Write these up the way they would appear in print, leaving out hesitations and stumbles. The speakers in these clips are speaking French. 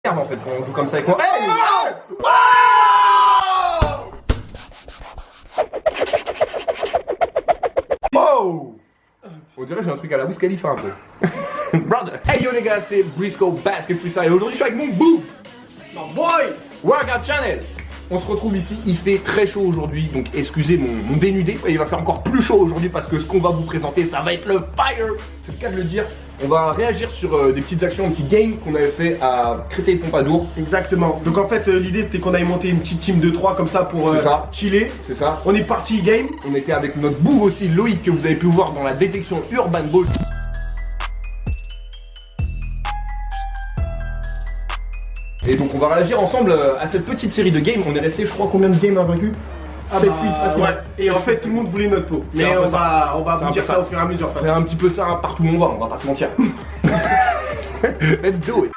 Merde en fait quand on joue comme ça avec moi. Hey oh on dirait que j'ai un truc à la Wiz Khalifa un peu. Brother. Hey yo les gars, c'est Briscoe Basket Freestyle. Aujourd'hui je suis avec mon boo, my boy, Workout Channel. On se retrouve ici, il fait très chaud aujourd'hui, donc excusez mon dénudé, il va faire encore plus chaud aujourd'hui parce que ce qu'on va vous présenter, ça va être le fire. C'est le cas de le dire. On va réagir sur des petites actions, un petit game qu'on avait fait à Créteil-Pompadour. Exactement. Donc en fait l'idée c'était qu'on avait monté une petite team de 3 comme ça pour chiller. C'est ça. On est parti game. On était avec notre bourg aussi, Loïc, que vous avez pu voir dans la détection Urban Ball. Et donc on va réagir ensemble à cette petite série de games. On est resté, je crois, combien de games invaincus? 7-8 facile. Ouais. Et en fait tout le monde voulait notre peau. Mais on va vous dire ça au fur et à mesure. C'est un petit peu ça hein, partout où on va pas se mentir. Let's do it.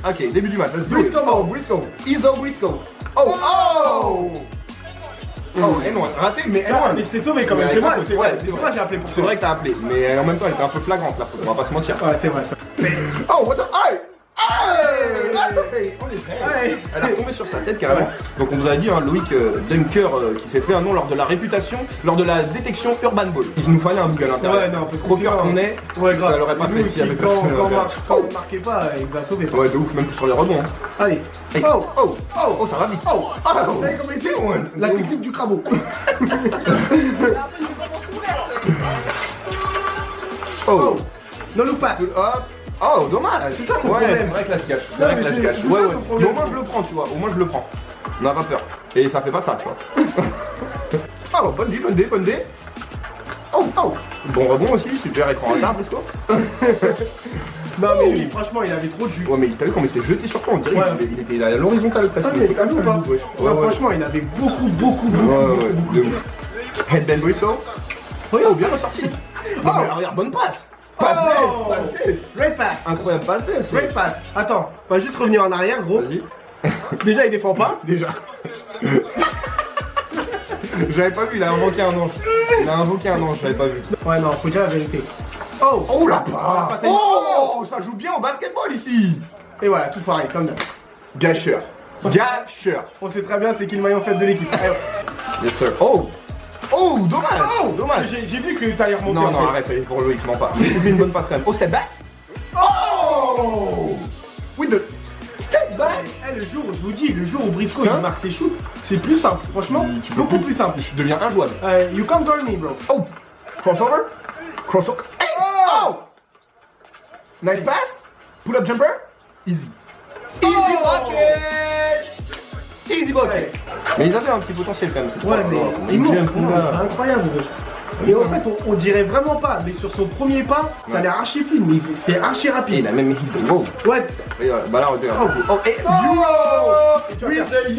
Ok, début du match, let's do it. Oh, Briscoe. Iso Briscoe. Oh, oh. Oh, N1, raté, mais N1. Mais je t'ai sauvé quand même, c'est moi j'ai appelé pour ça. C'est vrai que t'as appelé, mais en même temps elle était un peu flagrante la faute, on va pas se mentir. Ouais, c'est vrai. Oh, what the... Aïe! On est prêt. Elle a tombé sur sa tête carrément. Ouais. Donc on vous a dit, hein, Loïc Dunker qui s'est fait un nom lors de la réputation, lors de la détection Urban Ball. Il nous fallait un bug à l'intérieur. Ouais, non, parce que Rocker qu'on est, ça l'aurait pas fait si avec quand on marquait pas, il vous a sauvé. Ouais, de ouf, même sur les rebonds. Hein. Allez. Hey. Oh, ça va vite. La technique du crabeau. Oh. No look pass. Oh, dommage! C'est ça ton problème. problème. C'est vrai que là tu caches. C'est vrai que là tu caches. Ouais. Mais au moins je le prends, tu vois. Au moins je le prends. On n'a pas peur. Et ça fait pas ça, tu vois. Oh, bonne dé. Oh. Bon rebond aussi, super écran retard, Briscoe. Non mais lui, franchement, il avait trop de jus. Ouais, mais t'as vu comment il s'est jeté sur toi? On dirait qu'il était à l'horizontale presque. Il était comme ça ou pas? Ouais, franchement, il avait beaucoup de jus. Headband Briscoe. Oh, bien ressorti. Non mais regarde, bonne passe. Passe Great pass. Incroyable passe d'ess. Great pass. Attends, on va juste revenir en arrière, gros. Vas-y. Déjà, il défend pas. Déjà. J'avais pas vu, il a invoqué un ange. J'avais pas vu. Ouais, non, faut dire la vérité. Oh la passe. Oh, ça joue bien au basketball ici. Et voilà, tout pareil, comme d'hab. Gâcheur. On sait très bien c'est qui le maillon faible de l'équipe. Yes sir. Oh, dommage. J'ai vu que t'allais remonter. Non, arrête, allez, pour Loïc, mens pas. Mais c'était une bonne passe quand même. Oh, step back. Oh with the step back. Le jour, je vous dis, le jour où Briscoe il marque ses shoots, c'est plus simple, franchement, beaucoup plus simple. Je deviens injouable. You can't guard me, bro. Oh, crossover. Hey. Oh. Nice pass. Pull up jumper. Easy bucket. Mais ils avaient un petit potentiel quand même. Ouais, mais il jump, c'est incroyable. Et en fait, on dirait vraiment pas, mais sur son premier pas, ça a l'air archi fluide, mais c'est archi rapide. Et il a même hit the road. Ouais. Et bah là, regarde. Euro! With the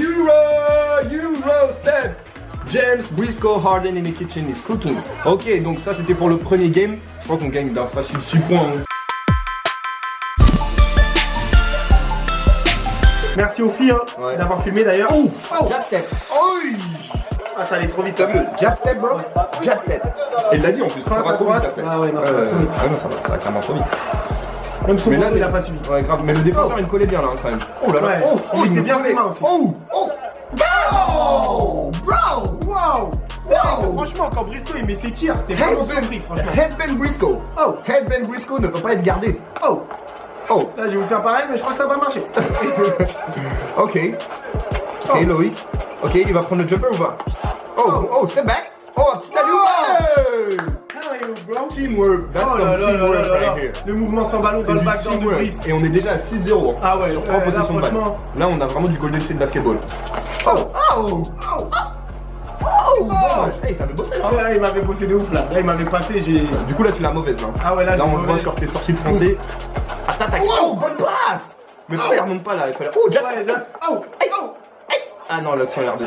Euro step! James Briscoe Harden in the kitchen is cooking. Ok, donc ça c'était pour le premier game. Je crois qu'on gagne d'un facile 6 points. Merci aux filles d'avoir filmé d'ailleurs. Jab step. Ah, ça allait trop vite. T'as vu le jab step, bro? Jab step. Et il l'a dit en plus, ça va trop vite après. Ah ouais, non, ça va trop vite. Ah non, ça va clairement trop vite. Même son ballon, il a pas suivi. Ouais, grave, mais le défenseur il collait bien là quand même. Oh là là. Il était bien ses mains aussi. Wow. Franchement, quand Briscoe il met ses tirs, t'es vraiment surpris, franchement. Headband Briscoe. Headband Briscoe ne peut pas être gardé. Là, je vais vous faire pareil, mais je crois que ça va marcher. Ok, Loïc. Ok, il va prendre le jumper ou pas? Step back. Petit alley-oop. Teamwork. That's some teamwork right here. Le mouvement sans ballon dans le backdoor de Brice. Et on est déjà à 6-0. Ah ouais, sur 3 possessions de balle. Là, on a vraiment du Golden State basketball. Hey, t'avais bossé là. Là, il m'avait bossé de ouf là. Là, il m'avait passé, Du coup, là, tu l'as mauvaise. Ah ouais, là on le voit sur tes sorties de français. Attaque. Bonne passe. Mais pourquoi il remonte pas là? Il fallait... Ah non, l'action a l'air de...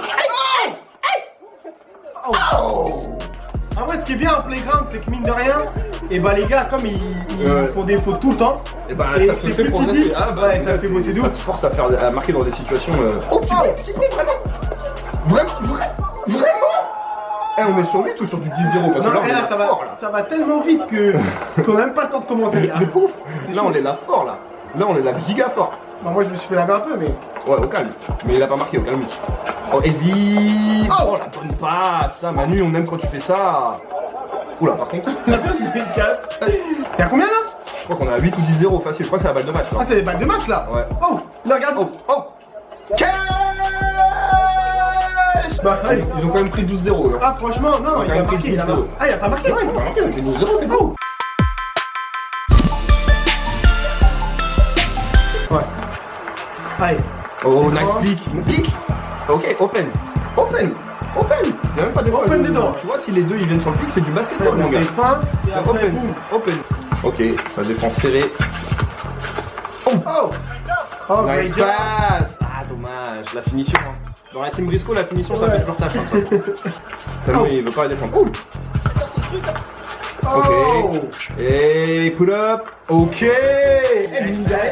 En vrai, ce qui est bien en playground, c'est que mine de rien, et bah les gars, comme ils font des fautes tout le temps, et bah ça te fait progresser. Ça fait bosser de ouf. Ça te force à marquer dans des situations... Vraiment. Eh, on est sur 8 ou sur du 10-0? Parce que Non, là, on est là, là fort, là. ça va tellement vite que qu'on a même pas le temps de commenter. Hein. De ouf. C'est Là, chaud. on est là fort, là. Là, on est là giga fort. Bah, moi, je me suis fait laver un peu, mais. Ouais, au calme. Mais il a pas marqué, au calme. Oh, Easy. Oh, la bonne passe. Ça, Manu, on aime quand tu fais ça. Oula, par contre. Il casse. T'es à combien là? Je crois qu'on est à 8 ou 10-0 facile. Je crois que c'est la balle de match, là. Ah, c'est les balles de match là. Ouais. Oh, là, regarde. Oh, oh. Cash. Bah, allez. Ils ont quand même pris 12-0, là. Ah, franchement, non, il a marqué. Il a marqué. Ah, il a pas marqué. Ouais, il a pas marqué, on a fait 12-0, c'est Oh. Ouais. Allez. Oh, nice pick. Pick. Ok, open. Open. Open. Il n'y a même pas des fois. Open dedans. Tu vois, si les deux ils viennent sur le pick, c'est du basketball, mon On gars. fait feinte et C'est après, open. boum. Open. Ok, ça défend serré. Oh. Oh, Nice great job. pass. Ah, dommage. La finition. Hein. Dans la team Briscoe, la finition, ça Ouais. fait toujours tâche. Hein, ça. Tellement il veut pas la défendre. Oh. Ok. Oh. Et pull up. Ok. Eh, mine de rien.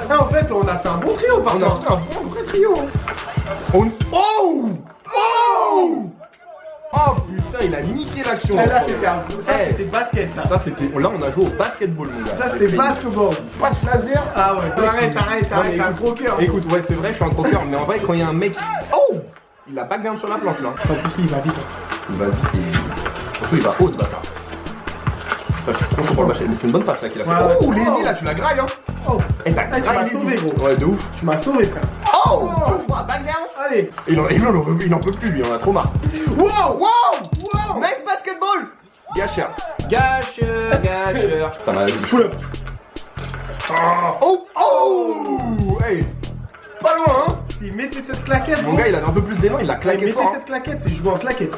Ah, en fait, on a fait un bon trio par On a contre. fait un bon vrai trio. Oh. Oh. Oh putain, il a niqué l'action. Eh, là, c'était un ça, Eh. c'était basket ça. Ça c'était. Là on a joué au basketball mon gars. Ça, c'était basketball. Passe laser. Ah ouais. Arrête, Non, mais t'as un gros cœur. Écoute, ouais c'est vrai, je suis un croqueur, mais en vrai quand il y a un mec. Oh. Il a back down sur la planche là. En plus, lui, il va vite. Il va vite et. Surtout il va haut ce bâtard. Putain, je suis trop chaud pour le bâcher. Mais c'est une bonne passe là qu'il a fait. Ouais, ouais. Oh Lazy là, tu la grailles hein. Oh. Et t'as Eh, tu graillé m'as Lazy. sauvé, gros. Ouais de ouf. Tu m'as sauvé, frère. Oh. Back down. Allez. Il en peut plus lui, on a trop marre. Wow. Wow. Nice basketball. Gâcheur. Putain, bah, Pull up. Oh. Hey. Pas loin hein. S'il mettait cette claquette, Mon gros. gars il avait un peu plus d'élan, il l'a Il claqué mettait fort. Hein. cette claquette et je joue en claquette.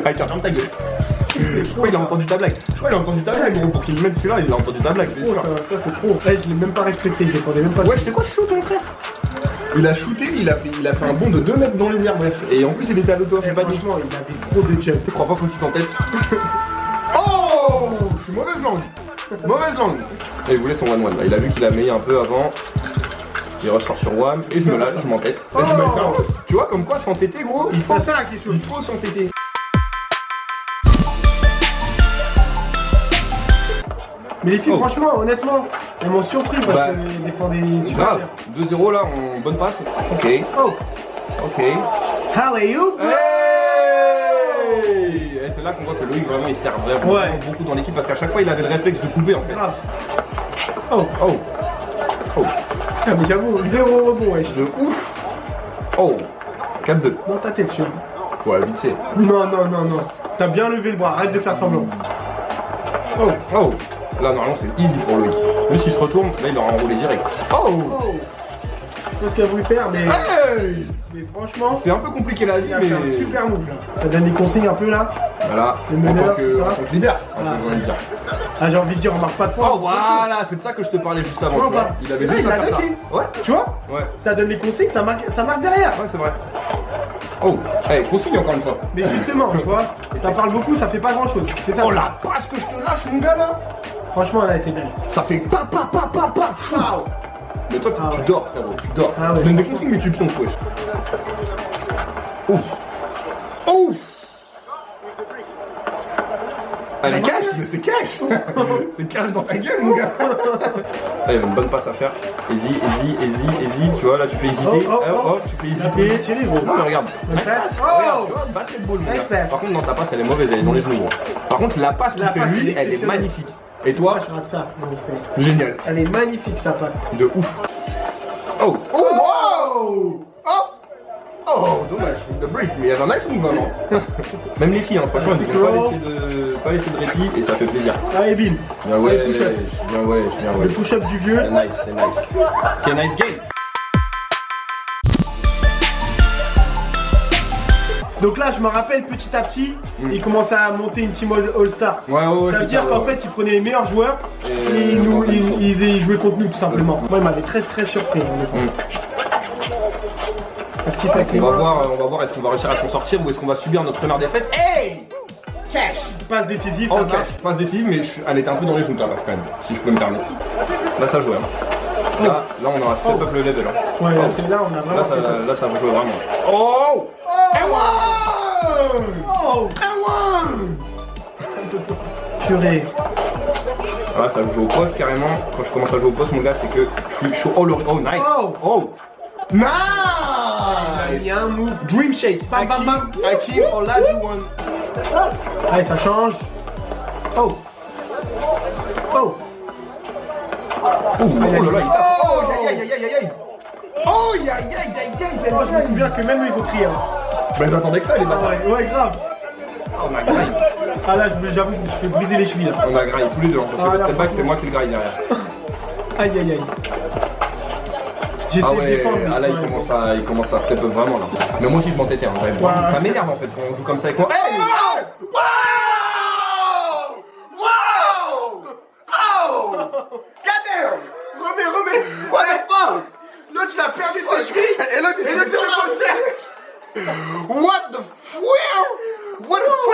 Allez tiens, ferme ta gueule. Je crois qu'il a entendu ta blague. Je crois qu'il a entendu ta blague gros. Pour qu'il le mette celui-là, il a entendu ta blague, c'est Oh, sûr. ça c'est trop. Eh, je l'ai même pas respecté, je défendais même pas. Ouais, je sais quoi, shoot mon frère. Il a shooté, il a fait un bond de 2 mètres dans les airs, bref. Et en plus il était à l'auto, Eh, j'ai pas dit. franchement, il avait trop de jump. Je crois pas faut qu'il s'entête. Oh. Je suis mauvaise langue. Mauvaise langue. Et il voulait son 1-1 là. Il a vu qu'il a meillé un peu avant. Il ressort sur Wham et je me lâche, je m'entête. Oh. Tu vois comme quoi s'entêter gros, il faut Ça sert à quelque chose. il faut s'entêter. Mais les filles, Oh. franchement, honnêtement, elles m'ont surpris parce Bah, qu'elles défendaient super Grave. bien. 2-0 là, en bonne passe. Ok. Oh, Ok. allez-you. Hey. Et c'est là qu'on voit que Loïc vraiment il sert vraiment Ouais. beaucoup dans l'équipe parce qu'à chaque fois il avait le réflexe de couper en fait. Grave. Oh, Oh. Oh. ah, mais j'avoue, 0 rebond, wesh. De ouf. Oh. 4-2. Dans ta tête, celui-là. Ouais, vite fait. Non. T'as bien levé le bras, arrête de faire semblant. Oh, Oh. Là normalement c'est easy pour Loïc. Juste il se retourne, là il aura enroulé direct. Oh. oh. Je sais pas ce qu'il a voulu faire, mais Hey. franchement, C'est un peu compliqué la vie, il a mais. fait un super move là. Ça donne des consignes un peu là. Voilà. Le En meneur, tant que tout ça. leader. Ah. En tant que leader. Ah, j'ai envie de dire, on marque pas de points. Oh voilà, c'est de ça que je te parlais juste avant. Ouais, Tu vois. bah. Il avait Ouais, juste il à a faire ça. dunké. Ouais. Tu vois, Ouais. ça donne les consignes, ça marque derrière. Ouais, c'est vrai. Oh, hey, consigne encore une fois. Mais justement, tu vois, ça parle beaucoup, ça fait pas grand chose. C'est ça. Oh la passe que je te lâche, mon gars là. Franchement, elle a été belle. Ça fait pa. Waouh. Mais toi, Ah tu ouais. dors, frérot, tu dors. Ah ouais. Tu donnes des consignes, mais tu pionces, wesh. Ouf. Ouf. Elle est cash, mais c'est cash. C'est cash dans ta gueule, mon gars. Là, il y avait une bonne passe à faire. Easy. Tu vois, là, tu fais hésiter. Oh. Tu fais Il a pas hésiter. tiré, gros. Non, mais regarde. Bonne Nice passe. pass. Oh. Regarde, tu vois, basketball, mon Nice gars. pass. Par contre, non, ta passe, elle est mauvaise, elle est dans les genoux, gros. Par contre, la passe qu'il La fait passe, lui, elle est elle est exceptionnelle. magnifique. Et toi, Moi, je rate ça. Non, c'est- génial. Elle est magnifique, sa passe. De ouf. Oh, wow. Oh, dommage, the break, mais il y avait un nice move vraiment. Même les filles, hein, franchement, elles n'ont pas laissé de répit et ça fait plaisir. Allez, bim. Bien ouais, Allez, push-up. bien ouais. Le push-up du vieux. C'est nice. Ok, nice game. Donc là, je me rappelle petit à petit, il commençait à monter une team All-Star. Ouais, Ça veut dire qu'en fait, il prenait les meilleurs joueurs et ils jouaient contre nous tout simplement. Moi, il m'avait très surpris. La petite avec les On va mains. voir est-ce qu'on va réussir à s'en sortir ou est-ce qu'on va subir notre première défaite. Hey! Cash! Passe décisive, Oh, ça cash. Pas décisive, mais elle était un peu dans les genoux là, quand même, si je peux me permettre. Là, ça jouait. Hein. Là, on aura step up le level. Hein. Ouais, c'est là, on a vraiment. Là, ça va jouer vraiment. Oh! Oh! Purée. Ah, ça joue au poste carrément. Quand je commence à jouer au poste, mon gars, c'est que je suis chaud. Oh, nice! Oh! Nice! Il y a un move. Dream Shake. Bam, bam, bam. Hakim Olajuwon. Allez, ça change. Oh! Oh! Oh là là, il tape. Oh, aïe. Oh, aïe. Oh, je me souviens que même eux, ils ont crié. Hein. Ben, j'attendais que ça, les bâtards. Ouais, grave. Oh, on a graille. Ah là, j'avoue, je me fais briser les chevilles. Là. On a graille tous les deux. Hein, parce que le step back, c'est moi qui le graille derrière. Aïe. J'essaie Ah de ouais, défendre. ah là, il commence à step up vraiment là. Mais moi aussi, je m'entêtais. Hein, ça m'énerve en fait quand on joue comme ça avec moi. Hey! Remets. What the fuck? L'autre, il a perdu ses chevilles. Et l'autre, il What the fuck? What the fuck?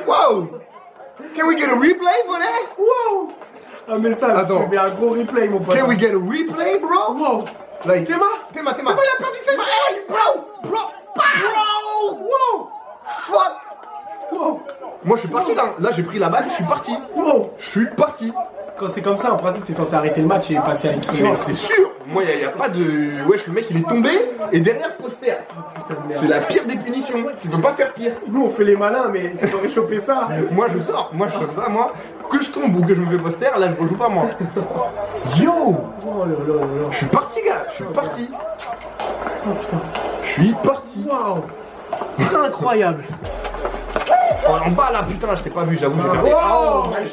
Wow! Can we get a replay for that? Wow. Ah mais ça, attends. Mais un gros replay mon pote. Can we get a replay, bro? Wow. Like, Théma, il a perdu ses chevilles. Hey, bro! Wow. Fuck! Wow. Moi, je suis parti là. Là, j'ai pris la balle, je suis parti. Wow. Je suis parti. Quand c'est comme ça, en principe, tu es censé arrêter le match et passer à l'équipe. Mais c'est sûr. Moi, il n'y a pas de... Wesh, le mec, il est tombé et derrière, poster. C'est la pire des punitions. Tu peux pas faire pire. Nous, on fait les malins, mais ça t'aurait chopé ça. Moi, je sors. Moi, je sors ça. Moi, que je tombe ou que je me fais poster, là, je rejoue pas, moi. Yo! Oh là là là. Je suis parti, gars. Je suis parti. Je suis parti. Waouh. Incroyable. Oh, en bas, là, putain, je t'ai pas vu, j'avoue, j'ai perdu. Oh, nice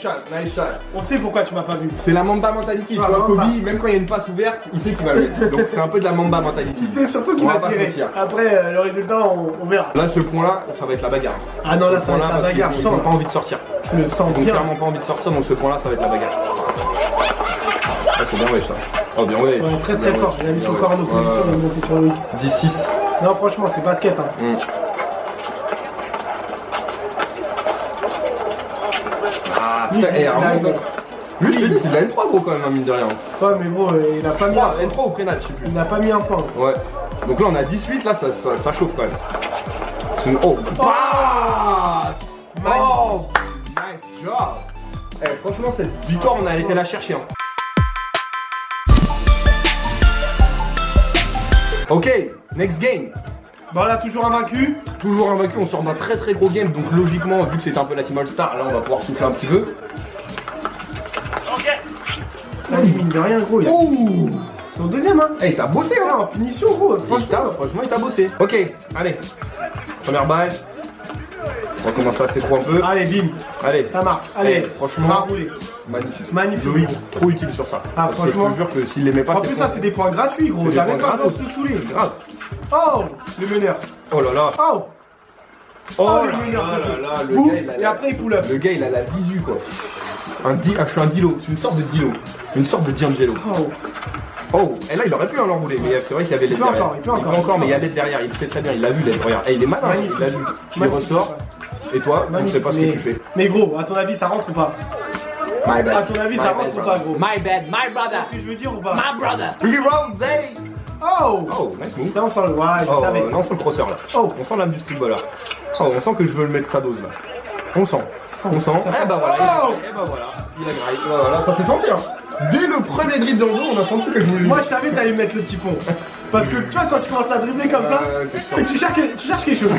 shot. On sait pourquoi tu m'as pas vu. C'est la Mamba mentality, tu vois, Kobe, même quand il y a une passe ouverte, il sait qu'il va le mettre. Donc c'est un peu de la Mamba mentality. C'est surtout qu'il On va va pas se tirer. mentir. Après, le résultat, on verra. Là, ce point-là, ça va être la bagarre. Ah non, là, Ce ça va être point-là, la bagarre. Ils n'ont pas envie de sortir. Je le sens Ils n'ont bien. clairement pas envie de sortir, donc ce point-là, ça va être la bagarre. Ah, c'est bien wesh, ça. Oh, bien wesh. Ouais, très très fort. Il a mis son corps en opposition, il est monté sur lui. 10-6. Non, franchement, c'est basket. Hein. Ah, putain, Lui, remonte. Lui, je te dis, c'est de la N3, gros, quand même, hein, mine de rien. Ouais, mais bon, il a pas mis. N3 ou Prénat, je sais plus. Il n'a pas mis un point. Ouais. Donc là, on a 18, là, ça chauffe quand même. Oh, passe! Oh, nice job! Eh, franchement, cette victoire, on a été la chercher. Hein. Ok, next game. Bon, là, toujours invaincu. Toujours invaincu, on sort d'un très très gros game, donc logiquement, vu que c'est un peu la Team All-Star, là, on va pouvoir souffler un petit peu. Là, mine de rien, gros. Ouh! C'est son deuxième, hein. Eh, t'as bossé, hein? En finition, gros. Franchement, il t'a bossé. Ok, allez. Première balle. On va commencer à s'étrouver un peu. Allez, bim. Allez. Ça marque. Allez, franchement. va rouler. Magnifique. Magnifique. Loïc, trop utile sur ça. Ah, parce que je franchement. te jure que s'il les met pas. En plus, ça, c'est des points gratuits, gros. C'est des T'as points même pas besoin de gratos. te saouler. C'est grave. Oh, le meneur. Oh là là. Oh. Oh le là meneur de jeu. là, le Boum, gars, il a et après, il pull up. Le gars, il a la visu, quoi. Je suis un Dilo. C'est une sorte de Dilo. Une sorte de D'Angelo. Oh. Oh, et là, il aurait pu l'enrouler, mais c'est vrai qu'il y avait l'aide derrière. Il peut encore, mais il y a l'aide derrière. Il sait très bien. Il l'a vu, l'aide. Regarde. Et il est malin. Magnifique. Il l'a vu. Il Magnifique. ressort. Et toi, on ne sait pas ce que tu fais. Mais gros, à ton avis, ça rentre ou pas? My bad. À ton avis, ça rentre ou pas, gros? My bad, my brother. Ce que je veux dire ou pas? My brother. Ricky Rose. Oh. Oh, nice move. Là, on sent le. Ouais, je Oh, savais. non, on sent le crosseur là. Oh. On sent l'âme du streetballer. Oh, on sent que je veux le mettre sa dose là. On sent. On sent. Ça sent. Eh bah voilà. Oh. Eh bah voilà. Il a graillé. Bah voilà. Ça s'est senti hein. Dès le premier dribble dans le dos, on a senti que je voulais. Moi, je savais que t'allais mettre le petit pont. Parce que tu vois, quand tu commences à dribbler comme ça, c'est que tu cherches quelque chose.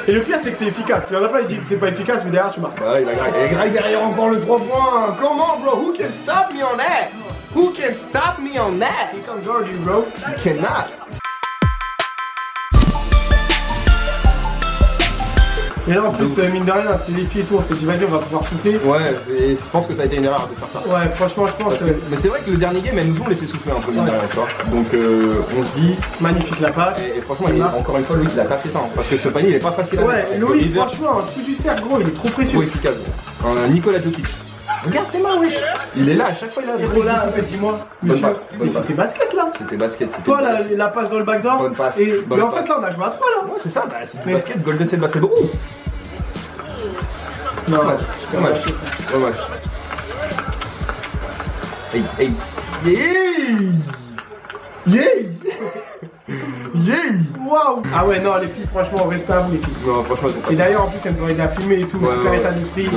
Et le pire, c'est que c'est efficace. Puis il y en a plein, ils disent que c'est pas efficace, mais derrière, tu marques. Bah il a graillé. Et graille derrière encore le 3 points. Comment, bro? Who can stop me on that? Who can stop me on that? He can't guard you, bro. You cannot. Et là, en plus, mine de rien, c'était des filles et tout, on s'est dit, vas-y, on va pouvoir souffler. Ouais, et je pense que ça a été une erreur de faire ça. Ouais, franchement, je pense. Mais c'est vrai que le dernier game, elles nous ont laissé souffler un peu, mine de rien, tu vois. Donc on se dit. Magnifique la passe. Et franchement, encore une fois, Loïc, il a tapé ça. Hein, parce que ce panier, il est pas facile à mettre. Ouais, Loïc, franchement, en dessous du cercle, gros, il est trop précieux. Trop efficace. Un Nicolas Jokic. Regarde tes mains, wesh. Il est là, à chaque fois, il a Et gros, là, dis-moi, monsieur. passe, bonne Mais c'était basket là. C'était basket. C'était Toi, la passe dans le backdoor. Bonne passe, Et bonne mais en passe. fait, là, on a joué à 3 là. Ouais, c'est ça, bah, c'est du Mais- basket, Golden State Basketball. Ouh. Non, Dommage. Hey, hey. Waouh. Ah ouais, non, les filles, franchement, respect à vous, les filles. Non, franchement, c'est pas. Et d'ailleurs, en plus, elles nous ont aidé à filmer et tout, super état d'esprit.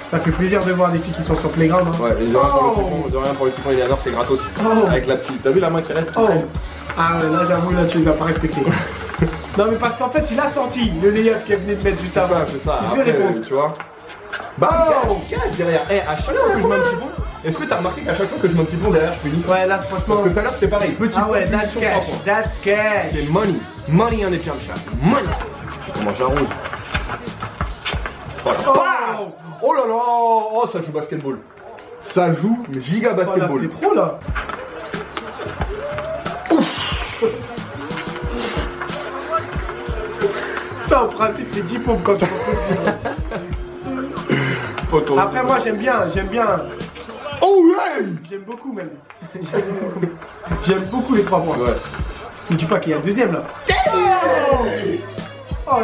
Ça fait plaisir de voir des filles qui sont sur Playground. Hein. Ouais, et de rien pour le typhon Eleanor, c'est gratos. Avec la petite. T'as vu la main qui reste? Ah ouais, là, j'avoue, là, tu les as pas respectés. Non, mais parce qu'en fait, il a sorti le layup qu'elle venait de mettre juste avant. C'est ça. Il devait répondre. Tu vois. Bah, cache derrière. Eh, à chaque fois que je mets un petit pont, est-ce que t'as remarqué qu'à chaque fois que je mets un petit pont derrière, je finis? Ouais, là, franchement. Parce que tout à l'heure, c'était pareil. Petit ah ouais, pont, that's cash. That's cash. C'est money. Money on the jump shot. Money. Comment j'arrose? Voilà. Oh là là. Oh, ça joue basketball. Ça joue giga basketball. Oh là, c'est trop là. Ça, au principe, c'est 10 pompes quand tu peux. Après, moi, j'aime bien. Oh ouais. J'aime beaucoup, même. J'aime beaucoup les 3 points. Ouais. Ne dis pas qu'il y a le deuxième, là. Oh,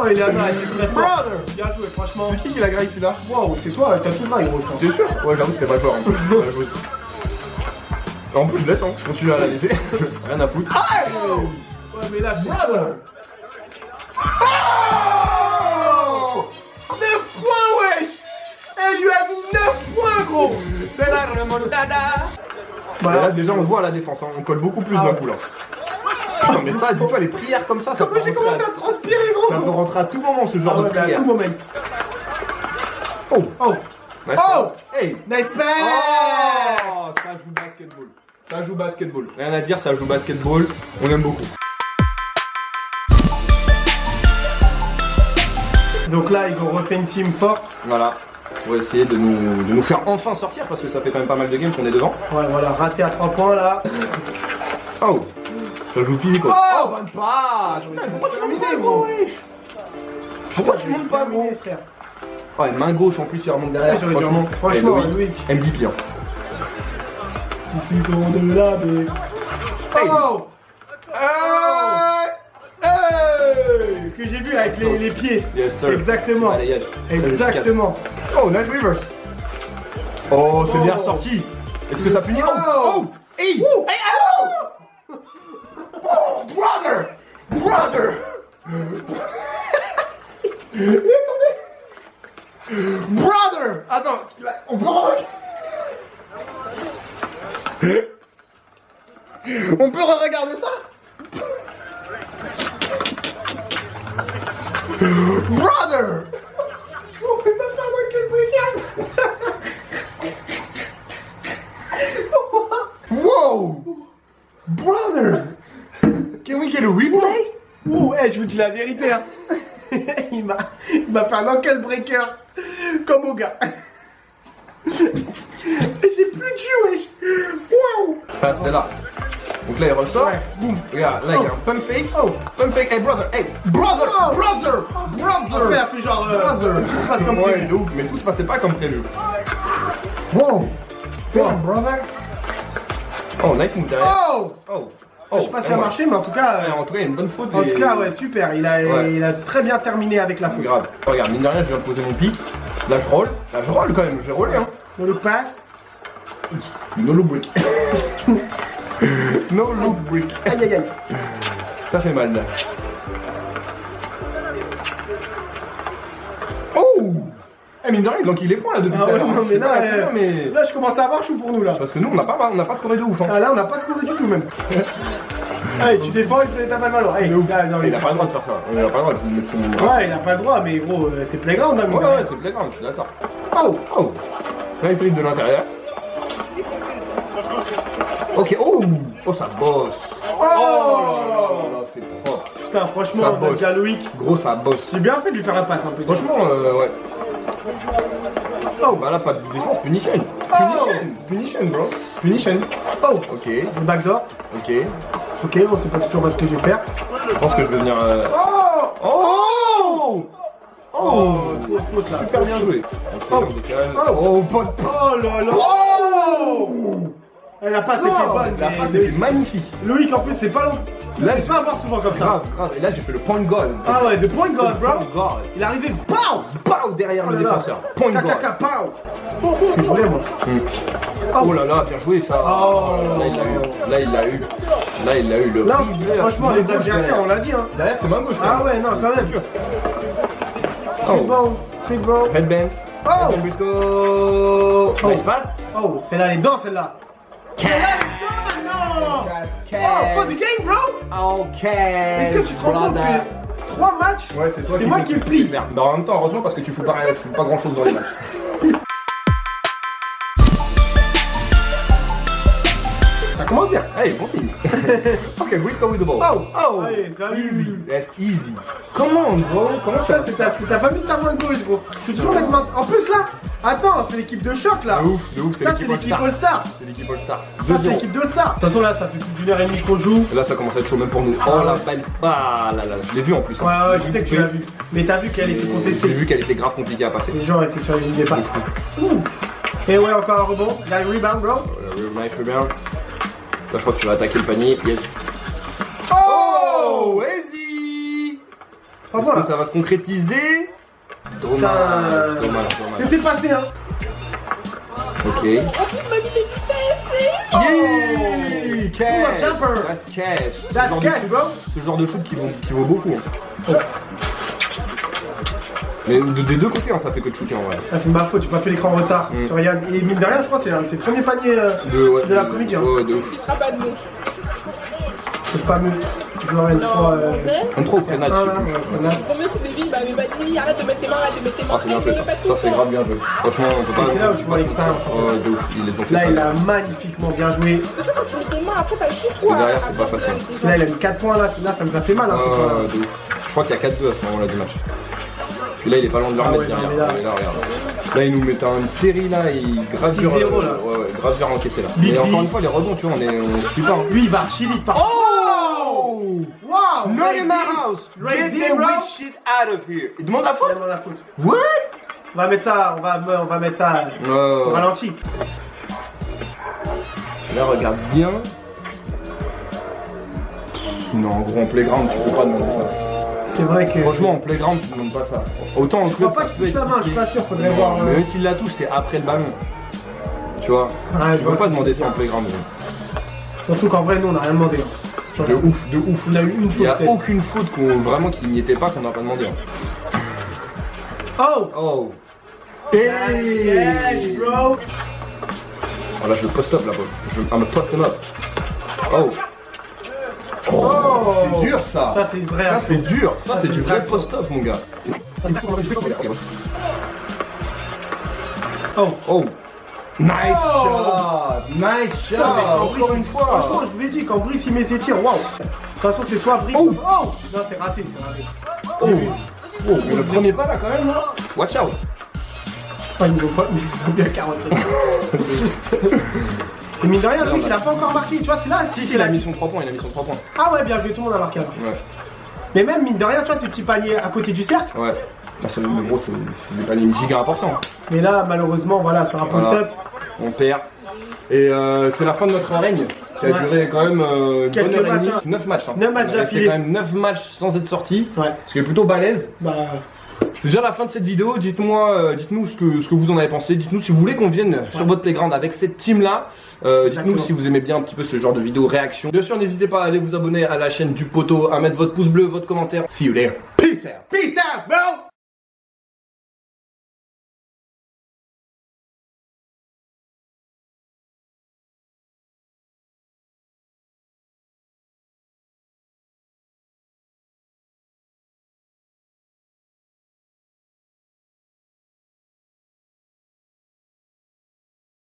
il est un très fort. Bien joué, franchement. C'est qui l'a graille celui-là? Waouh, c'est toi, t'as tout le gros, je pense. C'est sûr? Ouais, j'avoue, c'était pas fort. En plus, je laisse, hein. Je continue à la laisser. Rien à foutre. Ouais, mais là, c'est brother. 9 points, wesh. Elle lui a mis 9 points, gros. C'est la remontada. Bah là, déjà, on voit à la défense, hein. On colle beaucoup plus d'un coup, là. Putain, mais ça, dis-toi, les prières comme ça, ça peut j'ai commencé à transpirer, gros. Ça peut rentrer à tout moment, ce genre de prière. À tout moment. Oh. Nice hey. Nice pass. Oh, ça joue basketball. Ça joue basketball. Rien à dire, ça joue basketball. On aime beaucoup. Donc là, ils ont refait une team forte. Voilà. On va essayer de nous faire enfin sortir parce que ça fait quand même pas mal de games qu'on est devant. Ouais, voilà, raté à 3 points là. Oh. Ça joue physique. Oh, bonne passe. Pourquoi tu montes pas, gros? Pourquoi tu montes pas, gros, frère? Ouais, main gauche en plus, il remonte derrière. Franchement, Loïc. MVP, hein. Il fait de la baie. Oh! C'est ce que j'ai vu avec les pieds. Yes, sir. Exactement. Exactement. Oh, nice reverse. Oh, c'est bien sorti. Est-ce que ça punit? Oh! Hey! Hey! Oh, brother! Brother! Brother! Attends, on peut regarder ça? Brother! Oh, il m'a fait un quel Whoa! Brother! Can we get a replay? Oh, hey, je vous dis la vérité, hein. il m'a fait un ankle breaker comme au gars. J'ai plus de jus, wesh. Waouh. Ah, c'est là. Donc là, il ressort. Ouais. Boum. Regarde, là, il y a un pump fake. Pump fake. Hey, brother. Hey, brother. Brother. Brother. Après, il a fait genre. Brother. Tout se passe comme prévu. De ouf, mais tout se passait pas comme prévu. Wow. Damn, brother. Oh, nice move derrière. Je sais pas si ça a marché, mais en tout cas. En tout cas, il y a une bonne faute. En tout cas, ouais, super. Il a très bien terminé avec la faute. Grave. Regarde, mine de rien, je viens de poser mon pic. Là, je roll. Là, je roll quand même. J'ai rollé, hein. No look pass. No look brick. No look brick. Aïe aïe aïe. Ça fait mal là. Oh! Eh mine de rien, donc il est point là depuis tout à l'heure. Non mais là, je commence à avoir chou pour nous là. Parce que nous on n'a pas scoré de ouf. Hein. Ah là on n'a pas scoré du tout même. Allez, tu défends et t'as mal alors. Il a pas le droit de faire ça. Il a pas le droit de mettre son... Ouais, il a pas le droit, mais gros, c'est playground hein. Ouais, c'est playground, je suis d'accord. Oh! Nice dribble de l'intérieur. Ok, oh ça bosse. Oh là, c'est propre. Putain, franchement, on a déjà Loïc. Gros, ça bosse. J'ai bien fait de lui faire un pass un peu. Franchement, ouais. Oh, bah là, pas de défense, punition. Punition, bro. Punition. Oh, ok. Le backdoor. Ok. Ok, on sait pas toujours ce que je vais faire. Je pense que je vais venir. Super bien joué. Oh là là. La passe était bonne. La passe était magnifique. Loïc, en plus, c'est pas long. Là, je vais pas avoir souvent comme ça. Grave. Et là, j'ai fait le point de goal. Ah ouais, de point de goal, bro. Il est arrivé, bounce derrière. derrière le défenseur. Point guard. Kaka, pow. C'est ce que je voulais, moi. Oh là là, bien joué ça. Oh. Là il l'a eu. Là il l'a eu. Là il l'a eu. Le Là, river. franchement, les adversaires, on l'a dit. Hein. Derrière c'est main gauche. Ah ouais, non, quand même. Oh. Free ball. Headband. Oh. Headband Briscoe. Nice pass. Oh, celle-là, elle est dedans, celle-là. Celle-là, elle est dedans maintenant. Oh, for the game, bro. Ok. Est-ce que tu te rends compte que 3 matchs, Ouais, c'est toi c'est moi qui le plie. Mais en même temps, heureusement parce que tu fous pas grand chose dans les matchs. Ça commence bien. Hey, bon signe. Ok, Briscoe with the ball. Oh. Allez, ça va. Easy. That's easy. Comment, bro? Comment Ça, c'est parce que t'as pas mis ta main gauche, gros. Tu peux toujours mettre main. En plus, là, attends, c'est l'équipe de choc, là. De ouf, Ça, c'est l'équipe All-Star. C'est l'équipe All-Star. Ça, c'est l'équipe All-Star. De toute façon, là, ça fait plus d'une heure et demie qu'on joue. Et là, ça commence à être chaud même pour nous. Oh la balle. Ah là là, je l'ai vu en plus. Ouais, ouais, je sais que tu l'as vu. Mais t'as vu qu'elle était J'ai contestée. vu qu'elle était grave compliquée à passer. Les gens étaient sur les lignes des passes. Et ouais, encore un rebond. Là, le rebound, bro. Nice rebound. Là, je crois que tu vas attaquer le panier. Yes. Oh, easy. Bravo, Est-ce là. que ça va se concrétiser? Dommage. C'était passé, hein. Ok. Oh, Yeah! Cash! jumper. That's cash! That's Ce genre de cash, shoot- bro. Ce genre de shoot qui vaut beaucoup. Hein. Mais des deux côtés, hein, ça fait que de shooter en vrai. Ah, c'est ma faute, j'ai pas fait l'écran en retard sur Yann. Et mine de rien, je crois que c'est un de ses premiers paniers de l'après-midi. Hein. Ouais, de ouf. Ce fameux joueur N3. Un trop auprès de Natch. Combien c'est des vies? Bah, mais dit, arrête de mettre tes mains, arrête de mettre tes mains. Ah, c'est bien joué ça. Ça, c'est grave bien joué. Franchement, on peut pas. C'est là où tu vois l'expérience. Ouais, de ouf. Ils les ont fait Là, ça. il a magnifiquement bien joué. Parce que quand tu mets tes mains, après, t'as le Parce que derrière, c'est pas facile. Là, il a mis 4 points. Là, ça nous a fait mal. Hein, ces points-là. De ouf. Je crois qu'il y a 4-2 à ce moment-là du match. Puis là, il est pas loin de leur Ah mettre ouais, derrière. non, mais là- Mais là, regarde. Là, il nous met une série là, il grave dur. 6-0, là. Ouais, grave dur à encaisser là. Big Mais encore D. une fois, les rebonds, tu vois, on suit pas. Hein. Lui, il va archi vite par Oh! Wow! Not in my house! Right Get there, the bro. weak shit out of here! Il demande la faute? Vraiment la faute. What? On va mettre ça, on va mettre ça au ralenti. Là, regarde bien. Non, en gros, en playground, tu peux pas demander ça. C'est vrai que. Franchement, en playground, tu demandes pas ça. Autant en je club, crois pas ça qu'il peut touche être la main, je suis pas sûr, faudrait voir. Mais même s'il la touche, c'est après le ballon. Tu vois? Ouais, Tu peux pas demander ça en playground. Surtout qu'en vrai, nous, on a rien demandé. Hein. De ouf, de ouf. On a eu une Il y a faute. peut-être. aucune faute vraiment qui n'y était pas qu'on n'a pas demandé. Hein. Oh! Oh! Yes, bro! Oh là, je post-up là-bas. I'm a post him up. Oh! Oh! C'est dur ça! Ça, c'est une vraie Ça, action. c'est dur! Ça, c'est c'est du une vrai action. post-up, mon gars! Oh! Oh! Nice Oh. shot! Nice shot! Putain, mais quand Encore Brice- une fois! Franchement, je vous ai dit, quand Brice il met ses tirs, waouh! De toute façon, c'est soit Brice. Oh. Oh! Non, c'est raté, c'est raté. Oh! J'ai vu. Oh, mais le premier pas là quand même, là! Watch out! Oh, ils nous ont pas, mais ils ont bien carotté. Et mine de rien, Brice, il a pas encore marqué, tu vois, c'est là. Si, il a mis son 3 points, il a mis son 3 points. Ah ouais, bien joué, tout le monde a marqué alors. Ouais. Mais même, mine de rien, tu vois, ces petits paniers à côté du cercle. Ouais. Là, c'est le gros, c'est des paniers giga importants. Mais là, malheureusement, voilà, sur un post-up. On perd. Et c'est la fin de notre règne qui a Ouais. duré quand même une Quelques bonne heure et demie. matchs, hein. 9 matchs. Hein. 9 matchs On a fait d'affilée. quand même 9 matchs sans être sortis. Ouais. Ce qui est plutôt balèze. Bah, C'est déjà la fin de cette vidéo. Dites-moi, dites-nous ce que vous en avez pensé. Dites-nous si vous voulez qu'on vienne sur votre playground avec cette team là. Dites-nous Exactement. si vous aimez bien un petit peu ce genre de vidéo réaction. Bien sûr, n'hésitez pas à aller vous abonner à la chaîne du poteau, à mettre votre pouce bleu, votre commentaire. See you there. Peace out. peace out, bro!